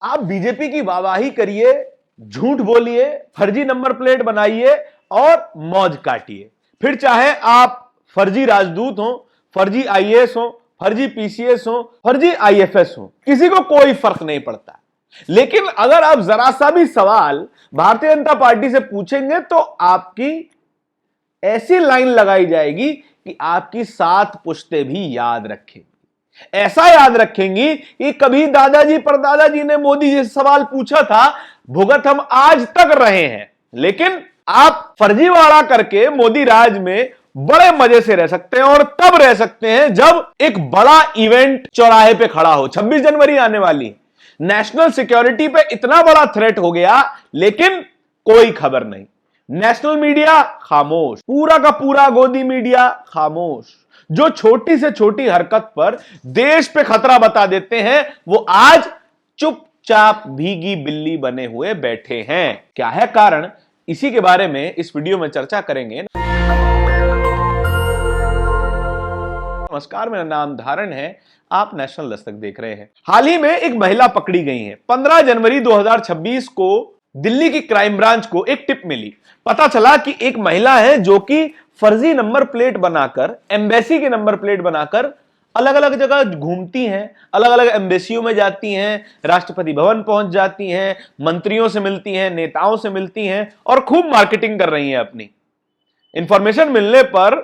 आप बीजेपी की वाहवाही करिए, झूठ बोलिए, फर्जी नंबर प्लेट बनाइए और मौज काटिए। फिर चाहे आप फर्जी राजदूत हो, फर्जी आईएएस हो, फर्जी पीसीएस हो, फर्जी आईएफएस हो, किसी को कोई फर्क नहीं पड़ता। लेकिन अगर आप जरा सा भी सवाल भारतीय जनता पार्टी से पूछेंगे तो आपकी ऐसी लाइन लगाई जाएगी कि आपकी 7 पुश्तें भी याद रखेंगी। ऐसा याद रखेंगी कि कभी दादाजी परदादाजी ने मोदी जी से सवाल पूछा था, भुगत हम आज तक रहे हैं। लेकिन आप फर्जीवाड़ा करके मोदी राज में बड़े मजे से रह सकते हैं, और तब रह सकते हैं जब एक बड़ा इवेंट चौराहे पे खड़ा हो। 26 जनवरी आने वाली है, नेशनल सिक्योरिटी पे इतना बड़ा थ्रेट हो गया, लेकिन कोई खबर नहीं। नेशनल मीडिया खामोश, पूरा का पूरा गोदी मीडिया खामोश। जो छोटी से छोटी हरकत पर देश पे खतरा बता देते हैं, वो आज चुपचाप भीगी बिल्ली बने हुए बैठे हैं। क्या है कारण? इसी के बारे में इस वीडियो में चर्चा करेंगे। नमस्कार, मेरा नाम धारण है, आप नेशनल दस्तक देख रहे हैं। हाल ही में एक महिला पकड़ी गई है। 15 जनवरी 2026 को दिल्ली की क्राइम ब्रांच को एक टिप मिली। पता चला कि एक महिला है जो कि फर्जी नंबर प्लेट बनाकर, एम्बेसी के नंबर प्लेट बनाकर अलग अलग जगह घूमती हैं, अलग अलग एम्बेसियों में जाती हैं, राष्ट्रपति भवन पहुंच जाती हैं, मंत्रियों से मिलती हैं, नेताओं से मिलती हैं और खूब मार्केटिंग कर रही हैं अपनी। इंफॉर्मेशन मिलने पर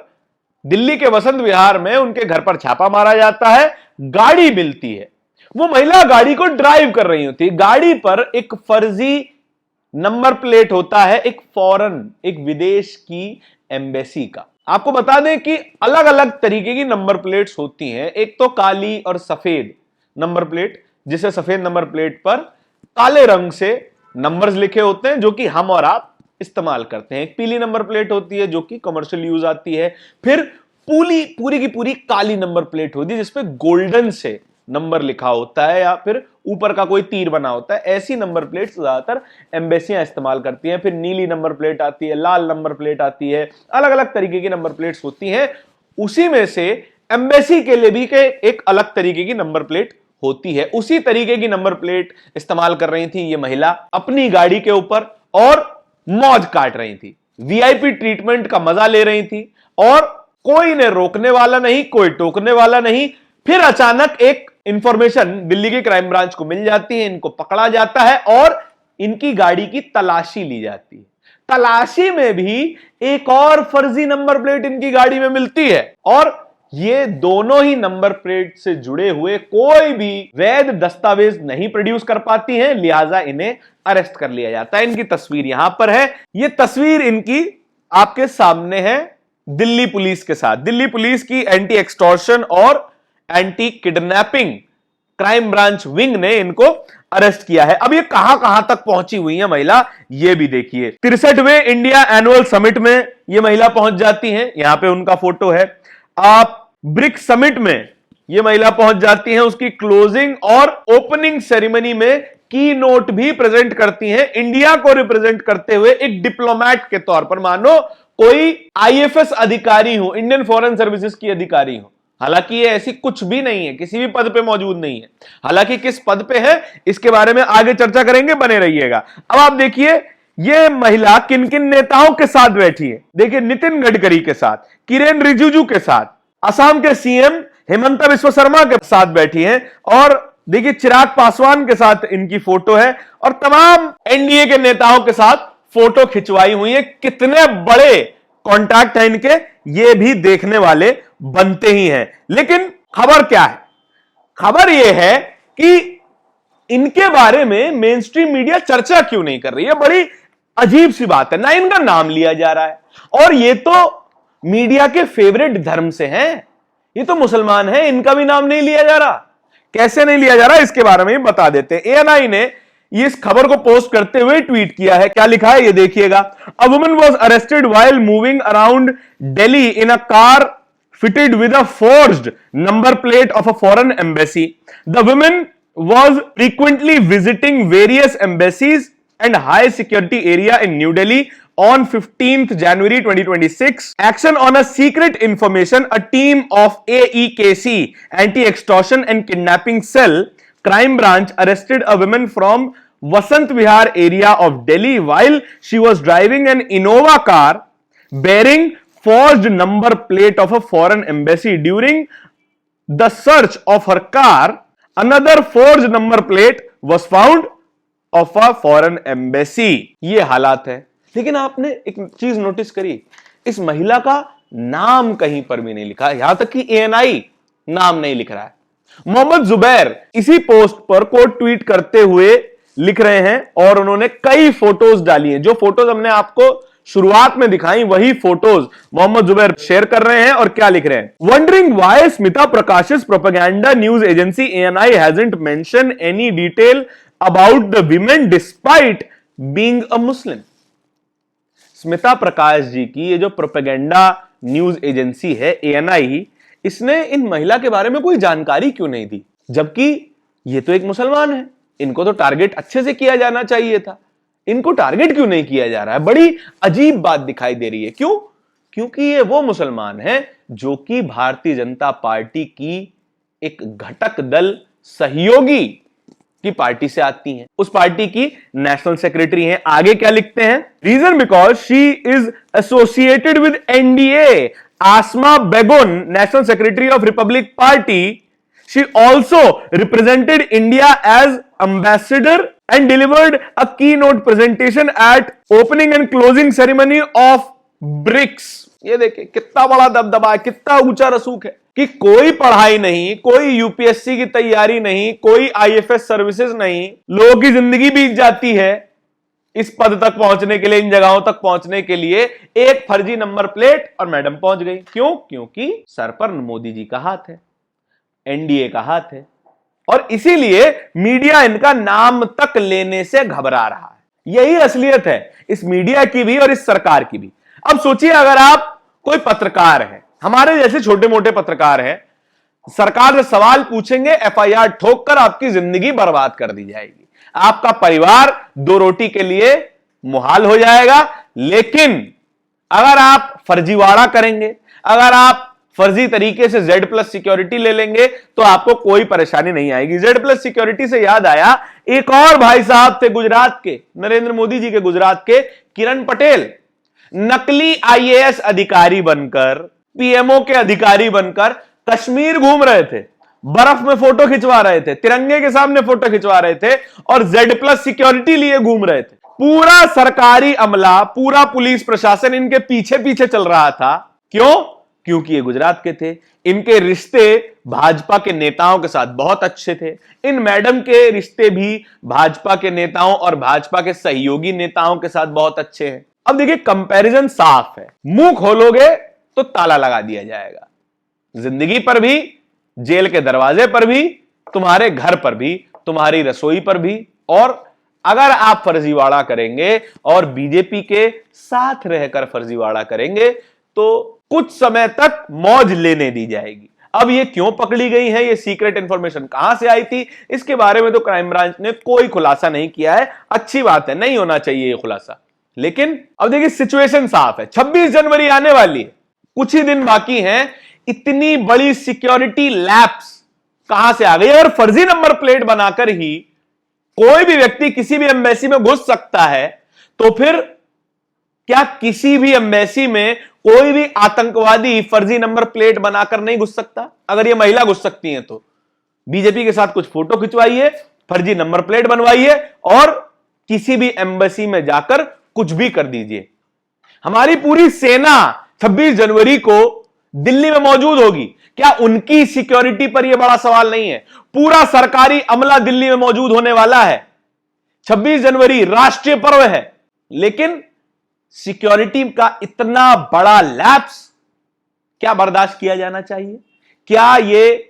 दिल्ली के वसंत विहार में उनके घर पर छापा मारा जाता है, गाड़ी मिलती है। वो महिला गाड़ी को ड्राइव कर रही होती है। गाड़ी पर एक फर्जी नंबर प्लेट होता है, एक फॉरेन, एक विदेश की एम्बेसी का। आपको बता दें कि अलग अलग तरीके की नंबर प्लेट्स होती हैं। एक तो काली और सफेद नंबर प्लेट, जिसे सफेद नंबर प्लेट पर काले रंग से नंबर्स लिखे होते हैं, जो कि हम और आप इस्तेमाल करते हैं। एक पीली नंबर प्लेट होती है जो कि कमर्शियल यूज आती है। फिर पूरी की पूरी काली नंबर प्लेट होती है जिसपे गोल्डन से नंबर लिखा होता है या फिर ऊपर का कोई तीर बना होता है। ऐसी नंबर प्लेट्स ज्यादातर एम्बेसियां इस्तेमाल करती हैं। फिर नीली नंबर प्लेट आती है, लाल नंबर प्लेट आती है, अलग अलग तरीके की नंबर प्लेट्स होती हैं। उसी में से एम्बेसी के लिए भी एक अलग तरीके की नंबर प्लेट होती है। उसी तरीके की नंबर प्लेट इस्तेमाल कर रही थी ये महिला अपनी गाड़ी के ऊपर और मौज काट रही थी, वीआईपी ट्रीटमेंट का मजा ले रही थी और कोई ने रोकने वाला नहीं, कोई टोकने वाला नहीं। फिर अचानक एक इंफॉर्मेशन दिल्ली की क्राइम ब्रांच को मिल जाती है, इनको पकड़ा जाता है और इनकी गाड़ी की तलाशी ली जाती है। तलाशी में भी एक और फर्जी नंबर प्लेट इनकी गाड़ी में मिलती है और ये दोनों ही नंबर प्लेट से जुड़े हुए कोई भी वैध दस्तावेज नहीं प्रोड्यूस कर पाती हैं, लिहाजा इन्हें अरेस्ट कर लिया जाता है। इनकी तस्वीर यहां पर है। ये तस्वीर इनकी आपके सामने है दिल्ली पुलिस के साथ। दिल्ली पुलिस की एंटी एक्सटॉर्शन और anti kidnapping crime branch wing ने इनको अरेस्ट किया है। अब ये कहां कहां तक पहुंची हुई है महिला, ये भी देखिए। 63वें इंडिया एनुअल समिट में ये महिला पहुंच जाती हैं, यहां पे उनका फोटो है। आप ब्रिक्स समिट में ये महिला पहुंच जाती हैं, उसकी क्लोजिंग और ओपनिंग सेरेमनी में की नोट भी प्रेजेंट करती हैं, इंडिया को रिप्रेजेंट करते हुए एक डिप्लोमैट के तौर पर। मानो कोई आईएफएस अधिकारी हो, इंडियन फॉरेन सर्विसेज की अधिकारी हो। हालांकि ये ऐसी कुछ भी नहीं है, किसी भी पद पे मौजूद नहीं है। हालांकि किस पद पे है इसके बारे में आगे चर्चा करेंगे, बने रहिएगा। अब आप देखिए ये महिला किन किन नेताओं के साथ बैठी है। देखिए नितिन गडकरी के साथ, किरेन रिजिजू के साथ, असम के सीएम हेमंत बिस्वा शर्मा के साथ बैठी है और देखिए चिराग पासवान के साथ इनकी फोटो है और तमाम एनडीए के नेताओं के साथ फोटो खिंचवाई हुई है। कितने बड़े कॉन्टैक्ट है इनके, ये भी देखने वाले बनते ही हैं। लेकिन खबर क्या है? खबर यह है कि इनके बारे में मेन स्ट्रीम मीडिया चर्चा क्यों नहीं कर रही है। बड़ी अजीब सी बात है, ना इनका नाम लिया जा रहा है और ये तो मीडिया के फेवरेट धर्म से हैं, ये तो मुसलमान हैं, इनका भी नाम नहीं लिया जा रहा। कैसे नहीं लिया जा रहा इसके बारे में बता देते हैं। एएनआई ने इस खबर को पोस्ट करते हुए ट्वीट किया है। क्या लिखा है ये देखिएगा। A woman was arrested while moving around Delhi in a car fitted with a forged number plate of a foreign embassy. The woman was frequently visiting various embassies and high security area in New Delhi on 15th January 2026. Action on a secret information, a team of AEKC, Anti-Extortion and Kidnapping Cell, crime branch arrested a woman from Vasant Vihar area of Delhi while she was driving an Innova car bearing forged number plate of a foreign embassy. During the search of her car, another forged number plate was found of a foreign embassy. ये हालात है। लेकिन आपने एक चीज notice करी, इस महिला का नाम कहीं पर भी नहीं लिखा, यहां तक कि ANI नाम नहीं लिख रहा है। मोहम्मद जुबैर इसी पोस्ट पर कोट ट्वीट करते हुए लिख रहे हैं और उन्होंने कई फोटोज डाली हैं। जो फोटोज हमने आपको शुरुआत में दिखाई वही फोटोज मोहम्मद जुबैर शेयर कर रहे हैं और क्या लिख रहे हैं। Wondering why Smita Prakash's propaganda news agency ANI hasn't mentioned any detail about the women despite being a Muslim। Smita Prakash ji की ये जो प्रोपेगेंडा न्यूज एजेंसी है ANI, इसने इन महिला के बारे में कोई जानकारी क्यों नहीं दी, जबकि ये तो एक मुसलमान है, इनको तो टारगेट अच्छे से किया जाना चाहिए था। इनको टारगेट क्यों नहीं किया जा रहा है? बड़ी अजीब बात दिखाई दे रही है। क्यों? क्योंकि ये वो मुसलमान है जो कि भारतीय जनता पार्टी की एक घटक दल सहयोगी की पार्टी से आती हैं। उस पार्टी की नेशनल सेक्रेटरी हैं। आगे क्या लिखते हैं? Reason because she is associated with NDA, Asma Begum, national secretary of Republic Party. She also represented India as ambassador and delivered a keynote presentation at opening and closing ceremony of BRICS। ये देखिए कितना बड़ा दबदबा है, कितना ऊंचा रसूख है कि कोई पढ़ाई नहीं, कोई UPSC की तैयारी नहीं, कोई IFS सर्विसेज नहीं, लोगों की जिंदगी बीत जाती है इस पद तक पहुंचने के लिए, इन जगहों तक पहुंचने के लिए। एक फर्जी नंबर प्लेट और मैडम पहुंच गई। क्यों? क्योंकि सर पर मोदी जी का हाथ है, NDA का हाथ है, और इसीलिए मीडिया इनका नाम तक लेने से घबरा रहा है। यही असलियत है इस मीडिया की भी और इस सरकार की भी। अब सोचिए, अगर आप कोई पत्रकार हैं, हमारे जैसे छोटे मोटे पत्रकार हैं, सरकार से सवाल पूछेंगे, FIR ठोक कर आपकी जिंदगी बर्बाद कर दी जाएगी, आपका परिवार दो रोटी के लिए मुहाल हो जाएगा। लेकिन अगर आप फर्जीवाड़ा करेंगे, अगर आप फर्जी तरीके से Z+ सिक्योरिटी ले लेंगे तो आपको कोई परेशानी नहीं आएगी। Z+ सिक्योरिटी से याद आया, एक और भाई साहब थे गुजरात के, नरेंद्र मोदी जी के गुजरात के, किरण पटेल, नकली IAS अधिकारी बनकर, PMO के अधिकारी बनकर कश्मीर घूम रहे थे, बर्फ में फोटो खिंचवा रहे थे, तिरंगे के सामने फोटो खिंचवा रहे थे और Z+ सिक्योरिटी लिए घूम रहे थे। पूरा सरकारी अमला, पूरा पुलिस प्रशासन इनके पीछे पीछे चल रहा था। क्यों? क्योंकि ये गुजरात के थे, इनके रिश्ते भाजपा के नेताओं के साथ बहुत अच्छे थे। इन मैडम के रिश्ते भी भाजपा के नेताओं और भाजपा के सहयोगी नेताओं के साथ बहुत अच्छे हैं। अब देखिए कंपैरिजन साफ है, मुंह खोलोगे तो ताला लगा दिया जाएगा, जिंदगी पर भी, जेल के दरवाजे पर भी, तुम्हारे घर पर भी, तुम्हारी रसोई पर भी। और अगर आप फर्जीवाड़ा करेंगे और बीजेपी के साथ रहकर फर्जीवाड़ा करेंगे तो कुछ समय तक मौज लेने दी जाएगी। अब ये क्यों पकड़ी गई है, ये सीक्रेट इंफॉर्मेशन कहां से आई थी, इसके बारे में तो क्राइम ब्रांच ने कोई खुलासा नहीं किया है। अच्छी बात है, नहीं होना चाहिए ये खुलासा। लेकिन अब देखिए सिचुएशन साफ है, 26 जनवरी आने वाली है, कुछ ही दिन बाकी हैं। इतनी बड़ी सिक्योरिटी लैप्स कहां से आ गई? और फर्जी नंबर प्लेट बनाकर ही कोई भी व्यक्ति किसी भी एम्बेसी में घुस सकता है, तो फिर क्या किसी भी एम्बेसी में कोई भी आतंकवादी फर्जी नंबर प्लेट बनाकर नहीं घुस सकता? अगर ये महिला घुस सकती हैं तो बीजेपी के साथ कुछ फोटो खिंचवाइए, फर्जी नंबर प्लेट बनवाइए और किसी भी एम्बेसी में जाकर कुछ भी कर दीजिए। हमारी पूरी सेना 26 जनवरी को दिल्ली में मौजूद होगी। क्या उनकी सिक्योरिटी पर यह बड़ा सवाल नहीं है? पूरा सरकारी अमला दिल्ली में मौजूद होने वाला है। 26 जनवरी राष्ट्रीय पर्व है, लेकिन सिक्योरिटी का इतना बड़ा लैप्स क्या बर्दाश्त किया जाना चाहिए? क्या यह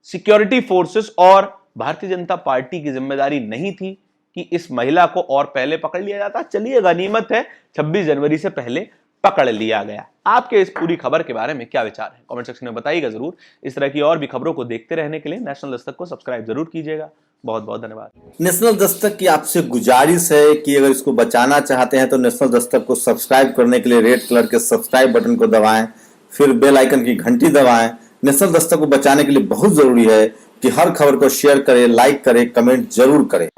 सिक्योरिटी फोर्सेस और भारतीय जनता पार्टी की जिम्मेदारी नहीं थी कि इस महिला को और पहले पकड़ लिया जाता? चलिए, गनीमत है 26 जनवरी से पहले पकड़ लिया गया। आपके इस पूरी खबर के बारे में क्या विचार है, कमेंट सेक्शन में बताइएगा जरूर। इस तरह की और भी खबरों को देखते रहने के लिए नेशनल दस्तक को सब्सक्राइब जरूर कीजिएगा। बहुत बहुत धन्यवाद। नेशनल दस्तक की आपसे गुजारिश है कि अगर इसको बचाना चाहते हैं तो नेशनल दस्तक को सब्सक्राइब करने के लिए रेड कलर के सब्सक्राइब बटन को दबाएं, फिर बेल आइकन की घंटी दबाएं। नेशनल दस्तक को बचाने के लिए बहुत जरूरी है कि हर खबर को शेयर करें, लाइक करें, कमेंट जरूर करें।